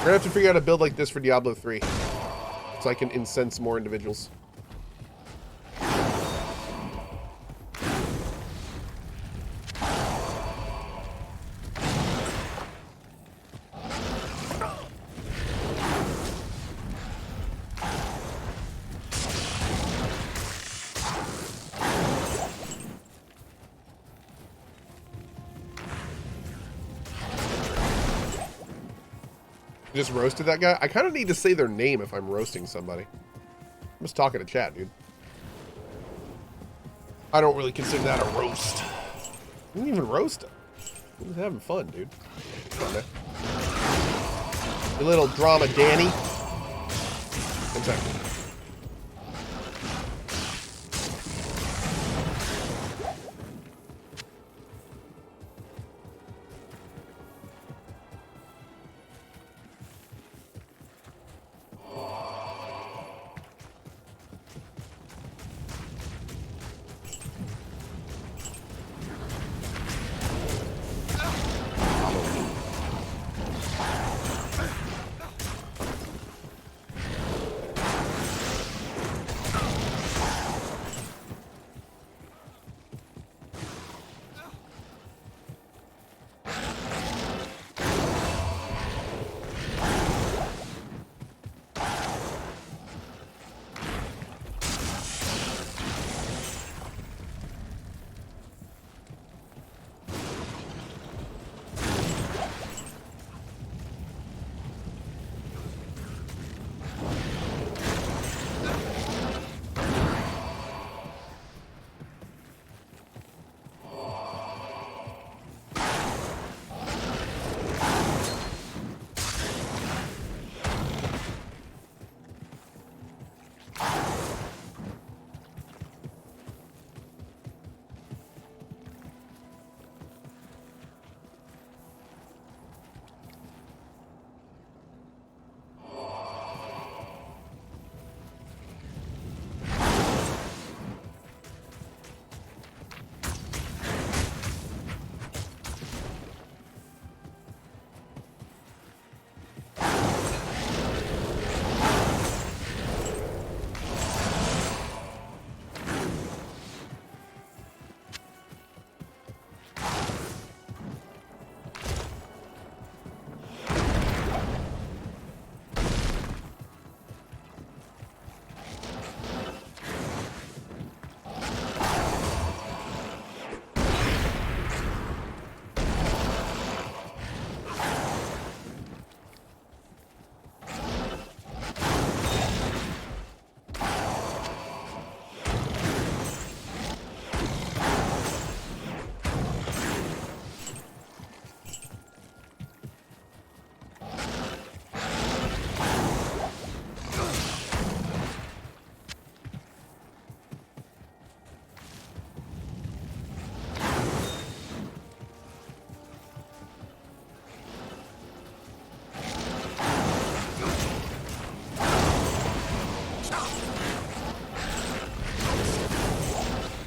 gonna have to figure out a build like this for Diablo 3. So I can incense more individuals. Just roasted that guy? I kind of need to say their name if I'm roasting somebody. I'm just talking to chat, dude. I don't really consider that a roast. I didn't even roast him. He was having fun, dude. Come on, man. You little drama, Danny. One second.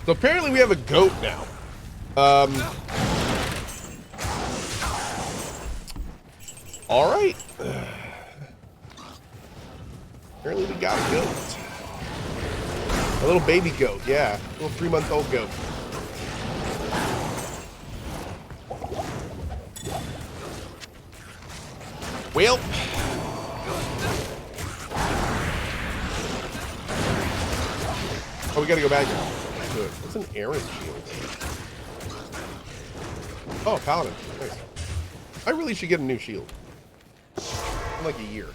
So apparently we have a goat now. All right. Apparently we got a goat. A little baby goat, yeah. A little 3-month-old goat. Well. Oh, we gotta go back now. Good. What's an errant shield? Oh, paladin. Nice. I really should get a new shield. In like a year.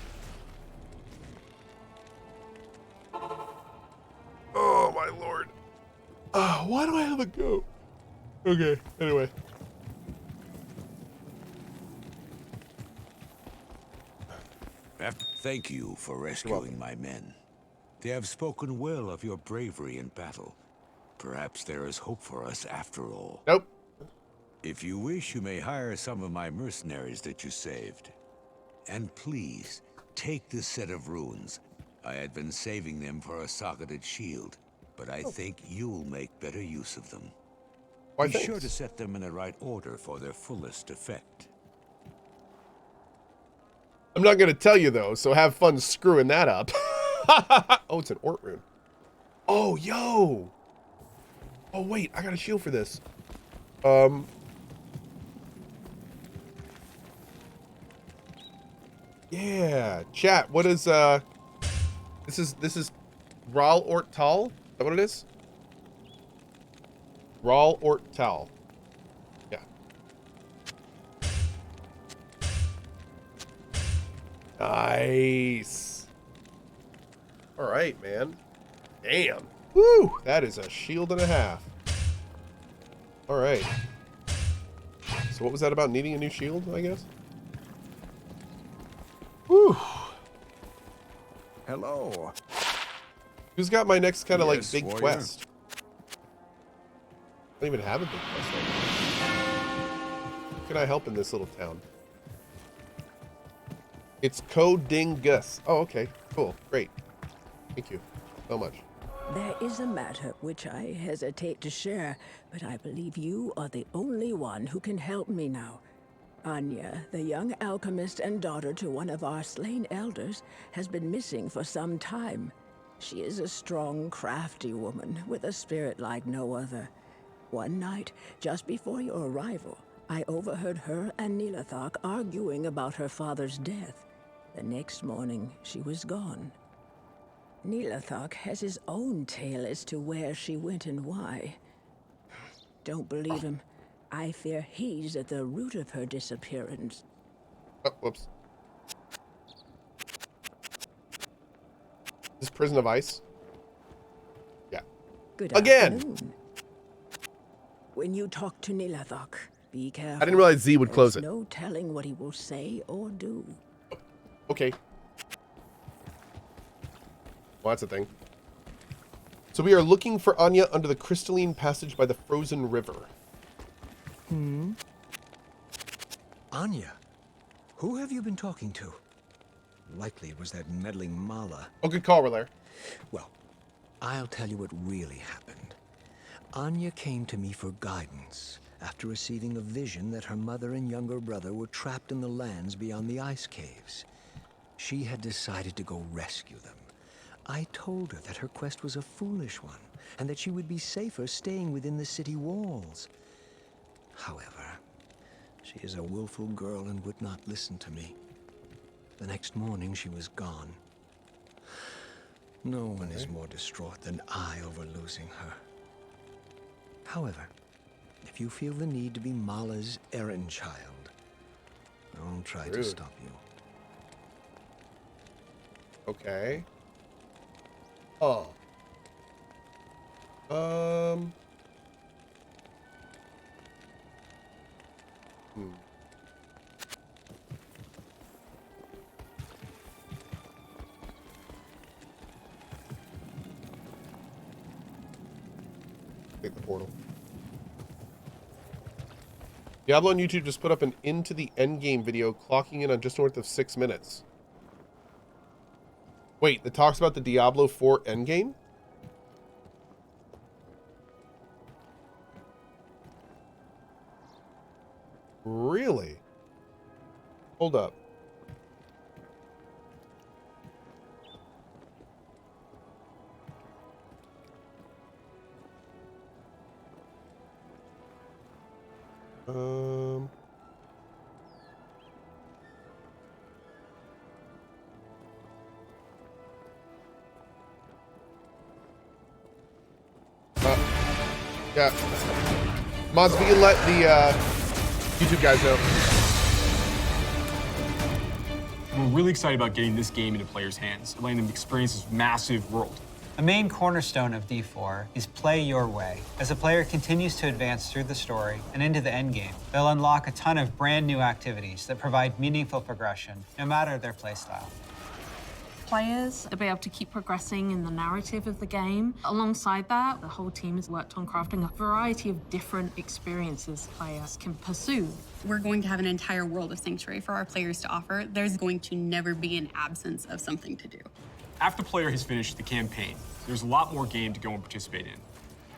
Oh my lord. Why do I have a goat? Okay, anyway. Thank you for rescuing my men. They have spoken well of your bravery in battle. Perhaps there is hope for us after all. Nope. If you wish, you may hire some of my mercenaries that you saved. And please, take this set of runes. I had been saving them for a socketed shield, but I think you'll make better use of them. Why, Be thanks. sure to set them in the right order for their fullest effect. I'm not going to tell you, though, so have fun screwing that up. Oh, it's an Ort rune. Oh, yo! Oh, wait, I got a shield for this. Yeah, chat, what is, this is Ral Ort Tal? Is that what it is? Ral Ort Tal. Yeah. Nice. All right, man. Damn. Woo! That is a shield and a half. All right. So what was that about needing a new shield, I guess? Woo! Hello. Who's got my next kind of Yes, like big warrior. quest? I don't even have a big quest right now. Who can I help in this little town? It's Cohh Gus. Oh, okay. Cool. Great. Thank you so much. There is a matter which I hesitate to share, but I believe you are the only one who can help me now. Anya, the young alchemist and daughter to one of our slain elders, has been missing for some time. She is a strong, crafty woman with a spirit like no other. One night, just before your arrival, I overheard her and Nilathak arguing about her father's death. The next morning, she was gone. Nilathak has his own tale as to where she went and why. Don't believe him. I fear he's at the root of her disappearance. Oh, whoops. This prison of ice? Yeah. Good Again! afternoon. When you talk to Nilathak, be careful. I didn't realize Z would close it. There's no telling what he will say or do. Okay. Well, that's a thing. So we are looking for Anya under the crystalline passage by the frozen river. Anya. Who have you been talking to? Likely it was that meddling Mala. Oh, good call, Relaire. Well, I'll tell you what really happened. Anya came to me for guidance after receiving a vision that her mother and younger brother were trapped in the lands beyond the ice caves. She had decided to go rescue them. I told her that her quest was a foolish one, and that she would be safer staying within the city walls. However, she is a willful girl and would not listen to me. The next morning, she was gone. No one is more distraught than I over losing her. However, if you feel the need to be Mala's errand child, I'll try to Rude. stop you. Okay. Oh. Take the portal. Diablo on YouTube just put up an Into the Endgame video clocking in on just north of 6 minutes. Wait, that talks about the Diablo 4 endgame? Really? Hold up. Yeah. Mods, we can let the YouTube guys know. We're really excited about getting this game into players' hands, letting them experience this massive world. A main cornerstone of D4 is play your way. As a player continues to advance through the story and into the endgame, they'll unlock a ton of brand new activities that provide meaningful progression, no matter their playstyle. Players will be able to keep progressing in the narrative of the game. Alongside that, the whole team has worked on crafting a variety of different experiences players can pursue. We're going to have an entire world of Sanctuary for our players to offer. There's going to never be an absence of something to do. After the player has finished the campaign, there's a lot more game to go and participate in.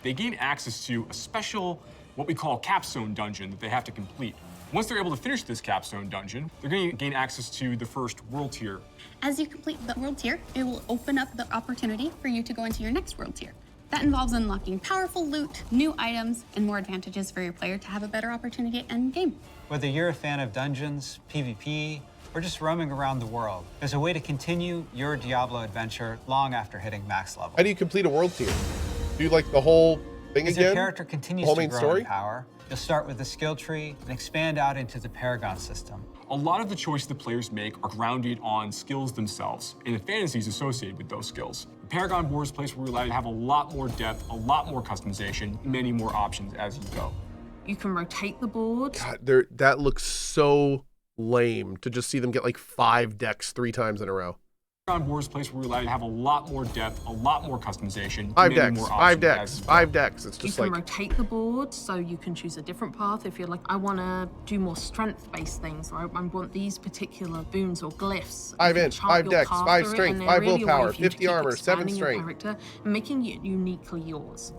They gain access to a special, what we call capstone dungeon that they have to complete. Once they're able to finish this capstone dungeon, they're going to gain access to the first world tier. As you complete the world tier, it will open up the opportunity for you to go into your next world tier. That involves unlocking powerful loot, new items, and more advantages for your player to have a better opportunity at end game. Whether you're a fan of dungeons, PvP, or just roaming around the world, there's a way to continue your Diablo adventure long after hitting max level. How do you complete a world tier? Do you like the whole thing As again? your character continues The whole to main grow story? in power, you'll start with the skill tree and expand out into the Paragon system. A lot of the choices the players make are grounded on skills themselves and the fantasies associated with those skills. The Paragon board is a place where we allow you to have a lot more depth, a lot more customization, many more options as you go. You can rotate the board. God, that looks so lame to just see them get like 5 decks 3 times in a row. Paragon board is a place where we allow you to have a lot more depth, a lot more customization, 5 many decks, more 5 options decks, as you go. 5 decks. It's You just can like, rotate the board, so you can choose a different path if you're like, I want to do more strength-based things, or I want these particular boons or glyphs. 5 You can inch, chart 5 your decks, path 5 through it, strength, and they're 5 really a way willpower, for you to 50 keep armor, 7 expanding your strength. character and making it uniquely yours.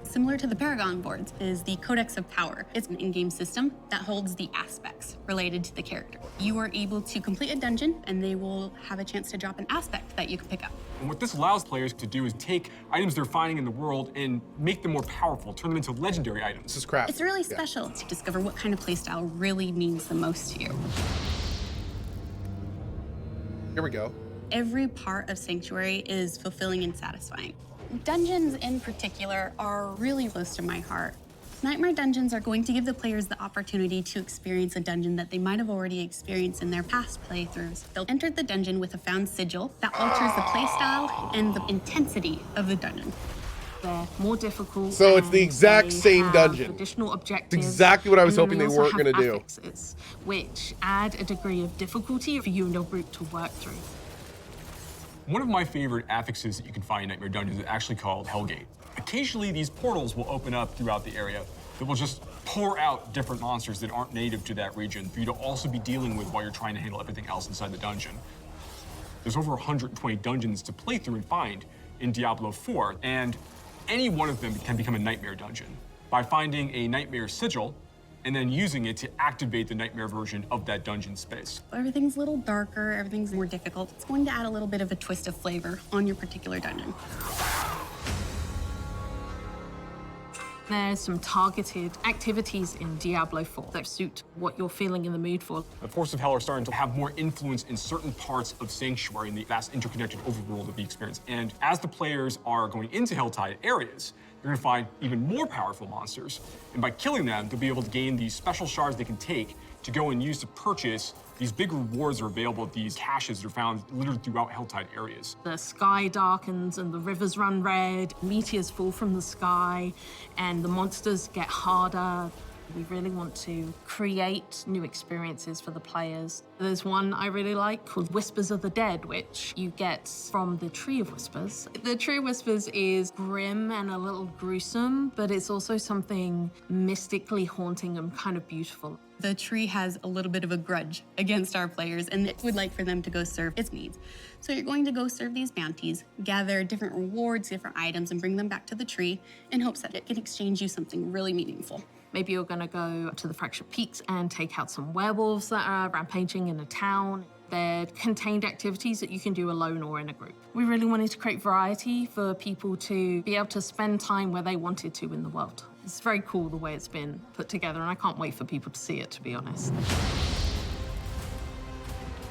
Similar to the Paragon boards is the Codex of Power. It's an in-game system that holds the aspects related to the character. You are able to complete a dungeon, and they will have a chance to drop an aspect that you can pick up. And what this allows players to do is take items they're finding in the world and make them more powerful, turn them into legendary items. this is crap. It's really Yeah. special to discover what kind of playstyle really means the most to you. Here we go. Every part of Sanctuary is fulfilling and satisfying. Dungeons in particular are really close to my heart. Nightmare dungeons are going to give the players the opportunity to experience a dungeon that they might have already experienced in their past playthroughs. They'll enter the dungeon with a found sigil that alters the playstyle and the intensity of the dungeon. They're more difficult. So it's the and exact they same have dungeon. Additional objectives. exactly what I was and then hoping they also weren't have gonna do. affixes, which add a degree of difficulty for you and your group to work through. One of my favorite affixes that you can find in Nightmare Dungeons is actually called Hellgate. Occasionally, these portals will open up throughout the area that will just pour out different monsters that aren't native to that region for you to also be dealing with while you're trying to handle everything else inside the dungeon. There's over 120 dungeons to play through and find in Diablo 4, and any one of them can become a Nightmare Dungeon by finding a Nightmare Sigil and then using it to activate the Nightmare version of that dungeon space. Everything's a little darker, everything's more difficult. It's going to add a little bit of a twist of flavor on your particular dungeon. There's some targeted activities in Diablo 4 that suit what you're feeling in the mood for. The Forces of Hell are starting to have more influence in certain parts of Sanctuary in the vast interconnected overworld of the experience. And as the players are going into Helltide areas, they're gonna find even more powerful monsters. And by killing them, they'll be able to gain these special shards they can take to go and use to purchase these big rewards that are available at these caches that are found littered throughout Helltide areas. The sky darkens and the rivers run red, meteors fall from the sky, and the monsters get harder. We really want to create new experiences for the players. There's one I really like called Whispers of the Dead, which you get from the Tree of Whispers. The Tree of Whispers is grim and a little gruesome, but it's also something mystically haunting and kind of beautiful. The tree has a little bit of a grudge against our players, and it would like for them to go serve its needs. So you're going to go serve these bounties, gather different rewards, different items, and bring them back to the tree in hopes that it can exchange you something really meaningful. Maybe you're gonna go to the Fractured Peaks and take out some werewolves that are rampaging in a town. They're contained activities that you can do alone or in a group. We really wanted to create variety for people to be able to spend time where they wanted to in the world. It's very cool the way it's been put together, and I can't wait for people to see it, to be honest.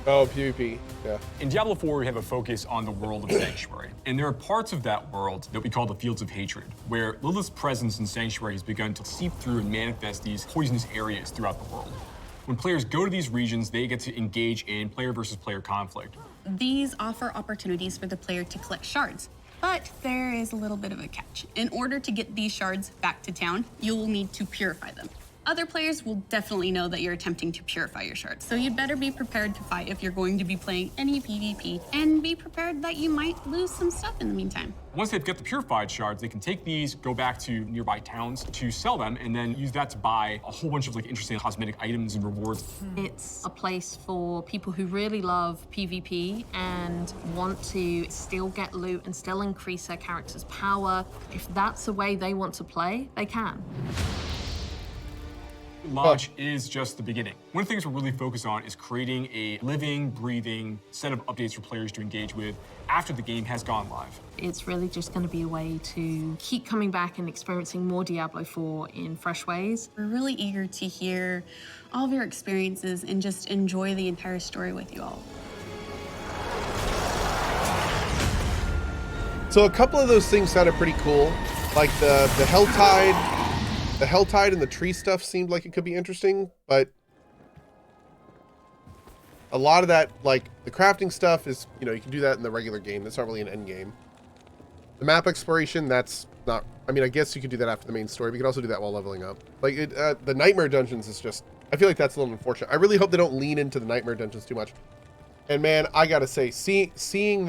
Oh, PvP, yeah. In Diablo 4, we have a focus on the world of Sanctuary. And there are parts of that world that we call the Fields of Hatred, where Lilith's presence in Sanctuary has begun to seep through and manifest these poisonous areas throughout the world. When players go to these regions, they get to engage in player versus player conflict. These offer opportunities for the player to collect shards. But there is a little bit of a catch. In order to get these shards back to town, you will need to purify them. Other players will definitely know that you're attempting to purify your shards, so you'd better be prepared to fight if you're going to be playing any PvP, and be prepared that you might lose some stuff in the meantime. Once they've got the purified shards, they can take these, go back to nearby towns to sell them, and then use that to buy a whole bunch of interesting cosmetic items and rewards. It's a place for people who really love PvP and want to still get loot and still increase their character's power. If that's the way they want to play, they can. launch is just the beginning. One of the things we're really focused on is creating a living, breathing set of updates for players to engage with after the game has gone live. It's really just going to be a way to keep coming back and experiencing more Diablo 4 in fresh ways. We're really eager to hear all of your experiences and just enjoy the entire story with you all. So a couple of those things sounded pretty cool. Like the Helltide and the tree stuff seemed like it could be interesting, but a lot of that, like the crafting stuff is, you know, you can do that in the regular game. That's not really an end game. The map exploration, that's not, I mean, I guess you could do that after the main story, but you can also do that while leveling up. Like the Nightmare Dungeons is just, I feel like that's a little unfortunate. I really hope they don't lean into the Nightmare Dungeons too much. And man, I gotta say, seeing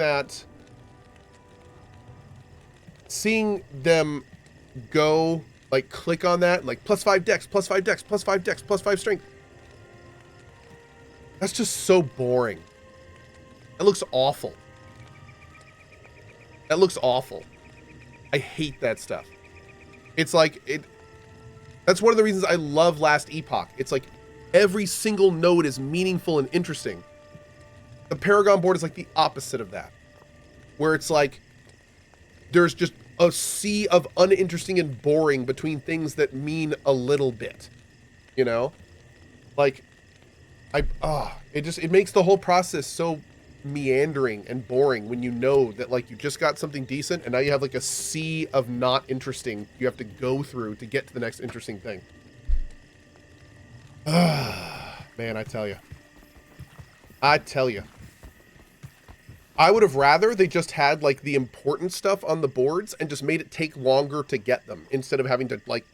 them go, like click on that, like +5 dex, +5 dex, +5 dex, +5 strength. That's just so boring. That looks awful. That looks awful. I hate that stuff. It's like, that's one of the reasons I love Last Epoch. It's like every single node is meaningful and interesting. The Paragon board is like the opposite of that, where it's like, there's just a sea of uninteresting and boring between things that mean a little bit, you know? Like, it makes the whole process so meandering and boring when you know that, like, you just got something decent and now you have like a sea of not interesting you have to go through to get to the next interesting thing. Man, I tell you. I would have rather they just had like the important stuff on the boards and just made it take longer to get them instead of having to like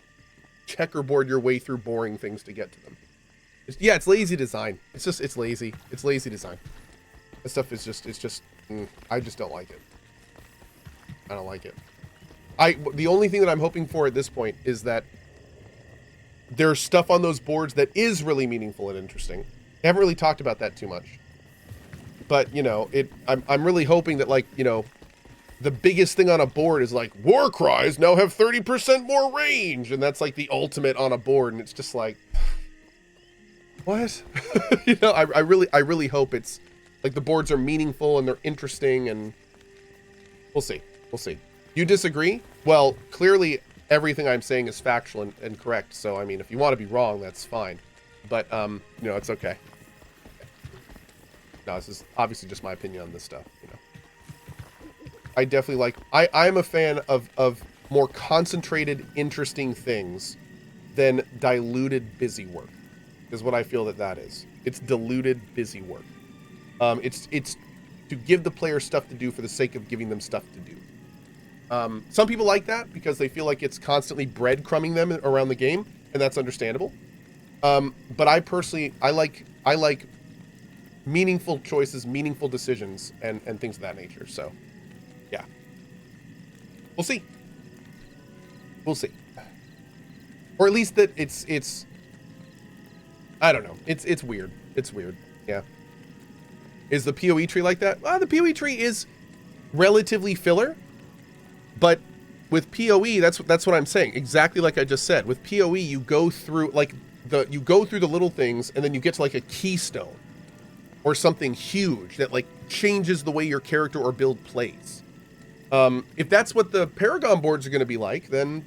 checkerboard your way through boring things to get to them. It's lazy design. It's lazy. It's lazy design. This stuff is just, I just don't like it. I don't like it. The only thing that I'm hoping for at this point is that there's stuff on those boards that is really meaningful and interesting. I haven't really talked about that too much. But, you know, I'm really hoping that, like, you know, the biggest thing on a board is like, war cries now have 30% more range. And that's like the ultimate on a board. And it's just like, what? You know, I really hope it's like the boards are meaningful and they're interesting, and we'll see. We'll see. You disagree? Well, clearly everything I'm saying is factual and correct. So, I mean, if you want to be wrong, that's fine. But, you know, it's okay. No, this is obviously just my opinion on this stuff, you know. I definitely like, I'm a fan of more concentrated, interesting things than diluted busy work, is what I feel that is. It's diluted busy work. It's to give the player stuff to do for the sake of giving them stuff to do. Some people like that because they feel like it's constantly breadcrumbing them around the game, and that's understandable. But I personally, I like meaningful choices, meaningful decisions, and things of that nature. So, yeah. We'll see. We'll see. Or at least that it's I don't know. It's weird. It's weird. Yeah. Is the PoE tree like that? Well, the PoE tree is relatively filler, but with PoE, that's what I'm saying. Exactly like I just said. With PoE, you go through the little things, and then you get to like a keystone or something huge that like changes the way your character or build plays. If that's what the Paragon boards are going to be like, then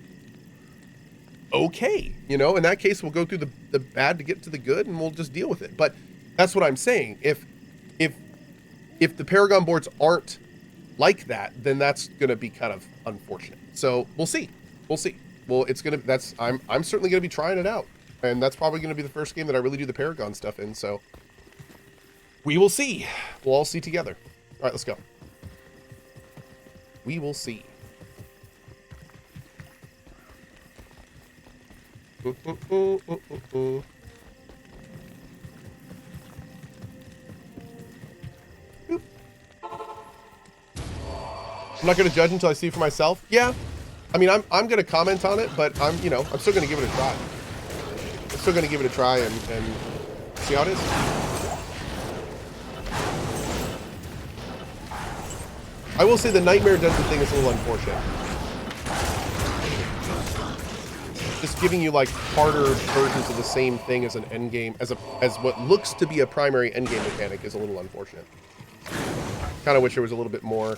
okay, you know, in that case, we'll go through the bad to get to the good, and we'll just deal with it. But that's what I'm saying. If the Paragon boards aren't like that, then that's going to be kind of unfortunate. So we'll see. We'll see. Well, I'm certainly going to be trying it out, and that's probably going to be the first game that I really do the Paragon stuff in. So we will see. We'll all see together. All right, let's go. We will see. I'm not going to judge until I see it for myself. Yeah. I mean, I'm going to comment on it, but I'm still going to give it a try. I'm still going to give it a try and see how it is. I will say the Nightmare Dungeon thing is a little unfortunate. just giving you like harder versions of the same thing as an end game, as what looks to be a primary end game mechanic is a little unfortunate. Kind of wish there was a little bit more.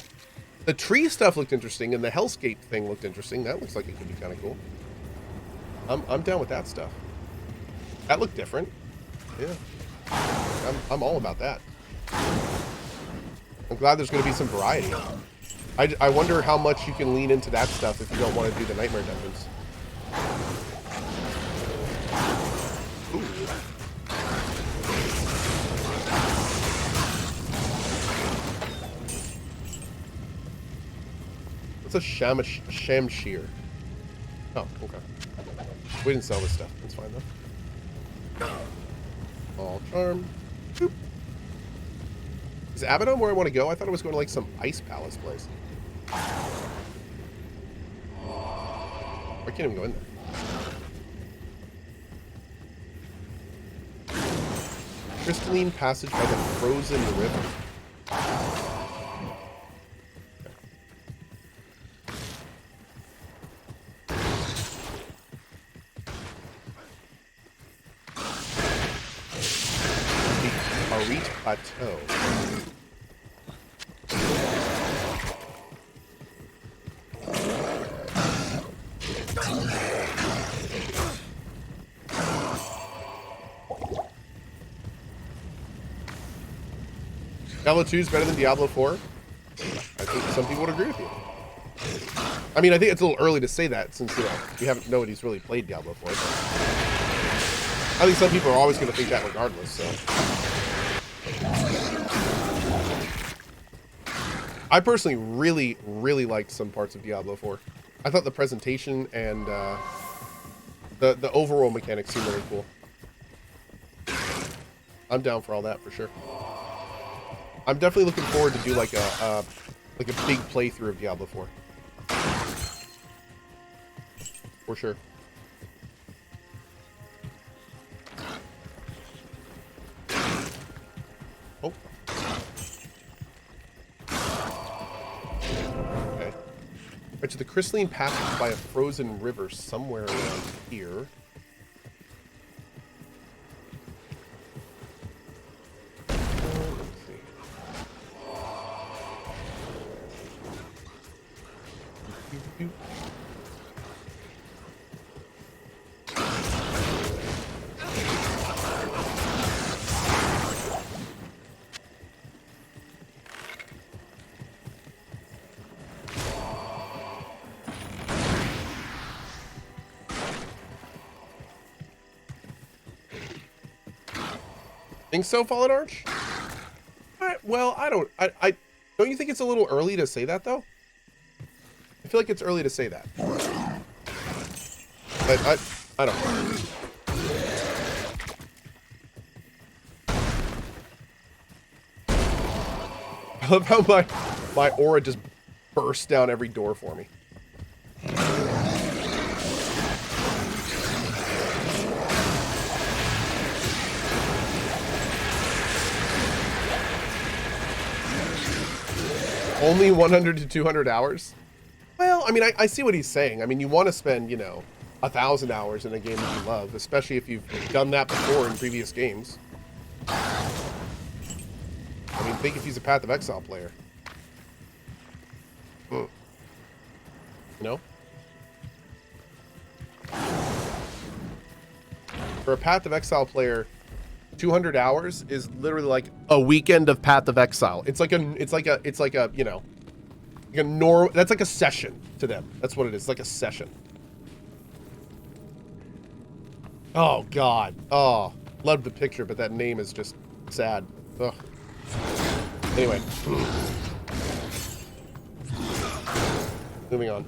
The tree stuff looked interesting, and the Hellscape thing looked interesting. That looks like it could be kind of cool. I'm down with that stuff. That looked different. Yeah, I'm all about that. I'm glad there's going to be some variety. I wonder how much you can lean into that stuff if you don't want to do the Nightmare Dungeons. Ooh. What's a Shamshir? Oh, okay. We didn't sell this stuff. That's fine though. All charm. Boop. Is Abaddon where I want to go? I thought I was going to like some Ice Palace place. I can't even go in there. Crystalline passage by the frozen river. The Arit Plateau. Diablo 2 is better than Diablo 4. I think some people would agree with you. I mean, I think it's a little early to say that since, you know, nobody's really played Diablo 4. But I think some people are always going to think that regardless, so. I personally really, really liked some parts of Diablo 4. I thought the presentation and the overall mechanics seemed really cool. I'm down for all that for sure. I'm definitely looking forward to do like a big playthrough of Diablo 4. For sure. Oh. Okay. Right to the crystalline passage by a frozen river somewhere around here. Think so, Fallen Arch? Well, I don't you think it's a little early to say that, though? I feel like it's early to say that. But I don't know. I love how my aura just bursts down every door for me. Only 100 to 200 hours? Well, I mean, I see what he's saying. I mean, you want to spend, you know, 1,000 hours in a game that you love, especially if you've done that before in previous games. I mean, think if he's a Path of Exile player. You know? For a Path of Exile player, 200 hours is literally like a weekend of Path of Exile. It's like a you know, like a norm. That's like a session to them. That's what it is. It's like a session. Oh God. Oh, love the picture, but that name is just sad. Ugh. Anyway, moving on.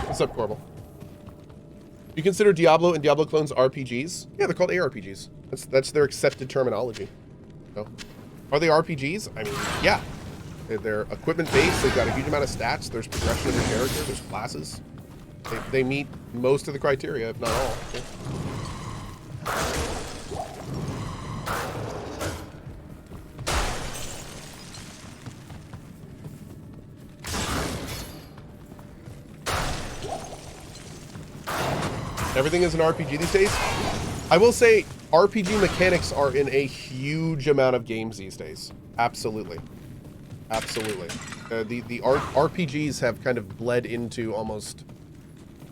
What's up, Corbel? You consider Diablo and Diablo clones RPGs? Yeah, they're called ARPGs. That's their accepted terminology. So, are they RPGs? I mean, yeah. They're equipment based. They've got a huge amount of stats. There's progression of your character. There's classes. They meet most of the criteria, if not all. Yeah. Everything is an RPG these days. I will say RPG mechanics are in a huge amount of games these days. Absolutely. Absolutely. The RPGs have kind of bled into almost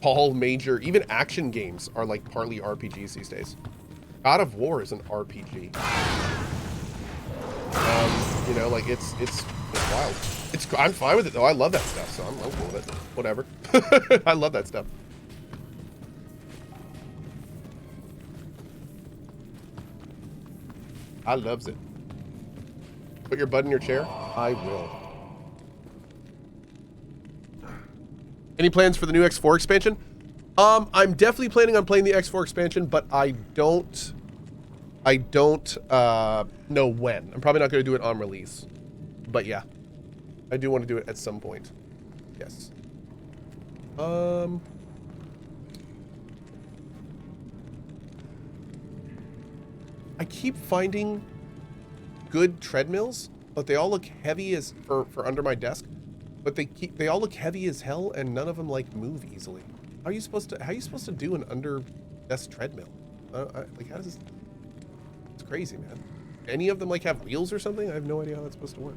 all major, even action games are like partly RPGs these days. God of War is an RPG. You know, like it's wild. I'm fine with it though. I love that stuff, so I'm cool with it. Whatever. I love that stuff. I loves it. Put your butt in your chair? I will. Any plans for the new X4 expansion? I'm definitely planning on playing the X4 expansion, but I don't know when. I'm probably not going to do it on release. But yeah. I do want to do it at some point. Yes. I keep finding good treadmills, but they all look heavy as for under my desk. But they all look heavy as hell, and none of them like move easily. How are you supposed to do an under desk treadmill? Like how does this? It's crazy, man. Any of them like have wheels or something? I have no idea how that's supposed to work.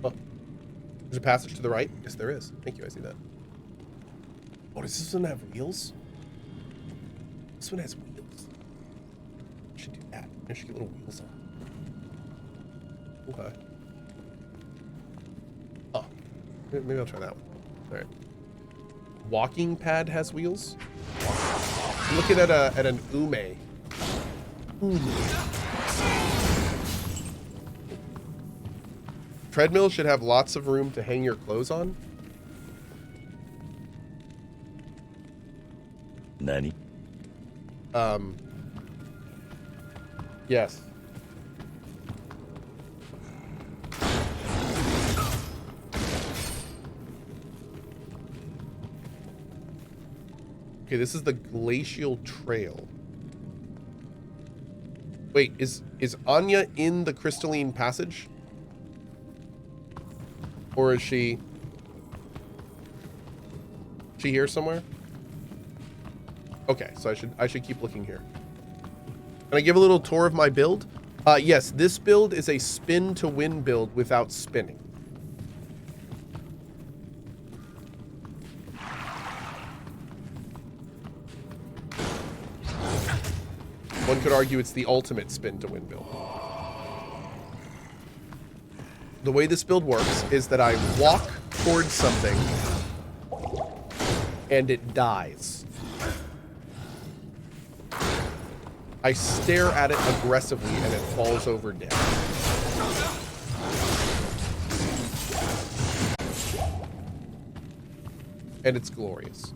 Oh, there's a passage to the right. Yes, there is. Thank you. I see that. Oh, does this one have wheels? This one has wheels. I should do that. I should get little wheels on. Okay. Oh. Maybe I'll try that one. Alright. Walking pad has wheels? I'm looking at an ume. Treadmill should have lots of room to hang your clothes on. Nani? Yes. Okay, this is the Glacial Trail. Wait, is Anya in the Crystalline Passage? Or is she here somewhere? Okay, so I should keep looking here. Can I give a little tour of my build? Yes, this build is a spin to win build without spinning. One could argue it's the ultimate spin to win build. The way this build works is that I walk towards something and it dies. I stare at it aggressively and it falls over dead. And it's glorious.